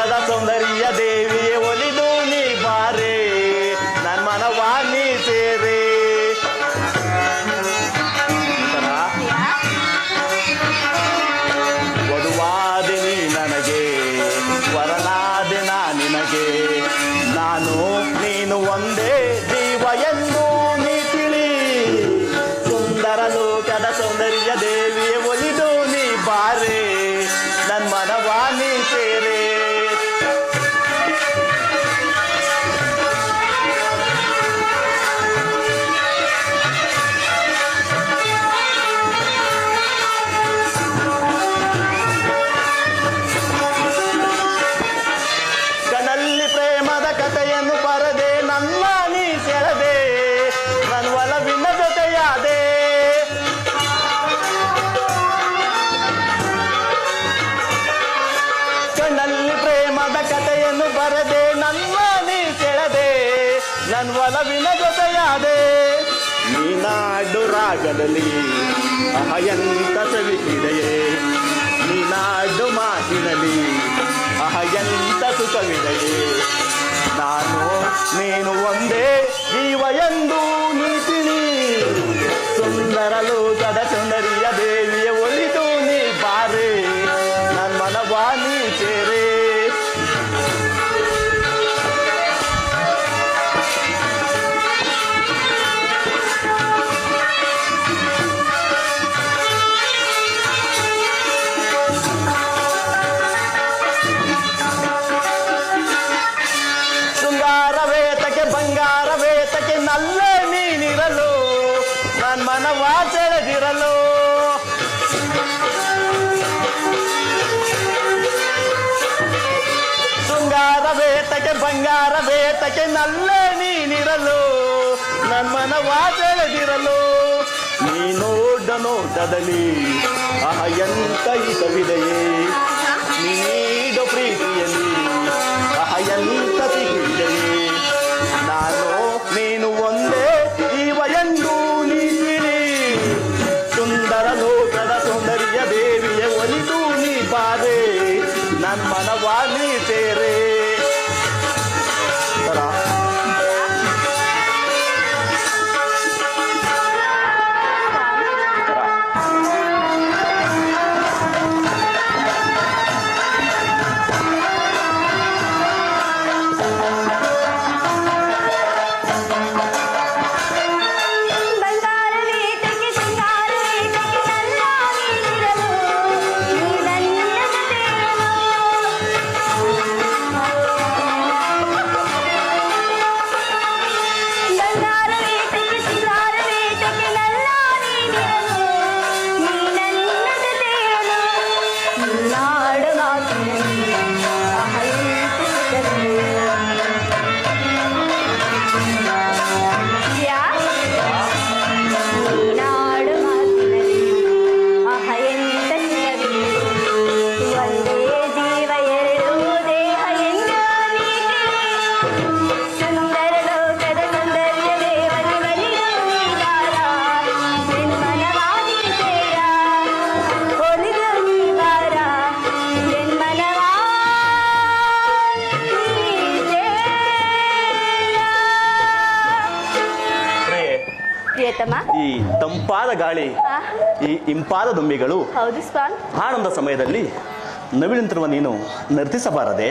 ಲೋಕದ ಸೌಂದರ್ಯ ದೇವಿಯೇ ಒಲಿದು ನೀ ಬಾರೆ ನನ್ನ ಮನವಾ ನೀ ಸೇರೆ. ವಧುವಾದೆ ನೀ ನನಗೆ ವರನಾದೆ ನಾ ನಿನಗೆ ನಾನು ನೀನು ಒಂದೇ ಜೀವ ಎಂದು ನೀ ತಿಳಿ. ಸುಂದರ ಲೋಕದ ಸೌಂದರ್ಯ ದೇವಿಯೇ ಒಲಿದು ನೀ ಬಾರೆ ನನ್ನ ಮನವಾ ನೀ ಸೇರೆ. ಕಣ್ಣಲ್ಲಿ ಪ್ರೇಮದ ಕಥೆಯನ್ನು ಬರದೆ ನನ್ನ ನೀ ಸೆಳೆದೆ ನನ್ನ ಒಲವಿನ ಜೊತೆಯಾದೆ. ಕಣ್ಣಲ್ಲಿ ಪ್ರೇಮದ ಕಥೆಯನ್ನು ಬರದೆ ನನ್ನ ನೀ ಸೆಳೆದೆ ನನ್ನ ಒಲವಿನ ಜೊತೆಯಾದೆ. ನೀನಾಡು ರಾಗದಲ್ಲಿ ಎಂತ ಸವಿಸಿದೆಯೇ ನೀನಾಡು ಮಾತಿನಲ್ಲಿ ಎಂತ ಸುಖವಿದೆಯೇ. ನಾನು ನೀನು ಒಂದೇ ಜೀವ ಎಂದು ನೀ ತಿಳಿ. ಸುಂದರ ಲೋಕದ ಸೌಂದರ್ಯ ದೇವಿಯ ಒಲಿದು ನೀ ಬಾರೆ ನನ್ನ ಮನವಾ ನೀ ಸೇರೆ. ಶೃಂಗಾರವೇತಕ್ಕೆ ಬಂಗಾರವೇತಕ್ಕೆ ನಲ್ಲ ನೀನಿರಲು ನನ್ನ ಮನವಾ ಸೆಳೆದಿರಲು. ಶೃಂಗಾರವೇತಕ್ಕೆ ಬಂಗಾರವೇತಕ್ಕೆ ನಲ್ಲ ನೀನಿರಲು ನನ್ನ ಮನವಾ ಸೆಳೆದಿರಲು. ನೀನೋಡ ನೋಟದಲ್ಲಿ ಎಂತ ಹಿತವಿದೆಯೇ ನೀಡೋ ಪ್ರೀತಿಯಲ್ಲಿ ಎಂತ ಸಿಹಿದೆಯೇ. ನಾನು ನೀನು ಒಂದೇ ಜೀವ ಎಂದು ನೀ ತಿಳಿ. ಸುಂದರ ಲೋಕದ ಸೌಂದರ್ಯ ದೇವಿಯ ಒಲಿದು ನೀ ಬಾರೆ ನನ್ನ ಮನವಾ ನೀ ಸೇರೆ. ಈ ತಂಪಾದ ಗಾಳಿ ಈ ಇಂಪಾದ ದುಂಬಿಗಳು ಆನಂದ ಸಮಯದಲ್ಲಿ ನವಿಲಿಂತಿರುವ ನೀನು ನರ್ತಿಸಬಾರದೆ?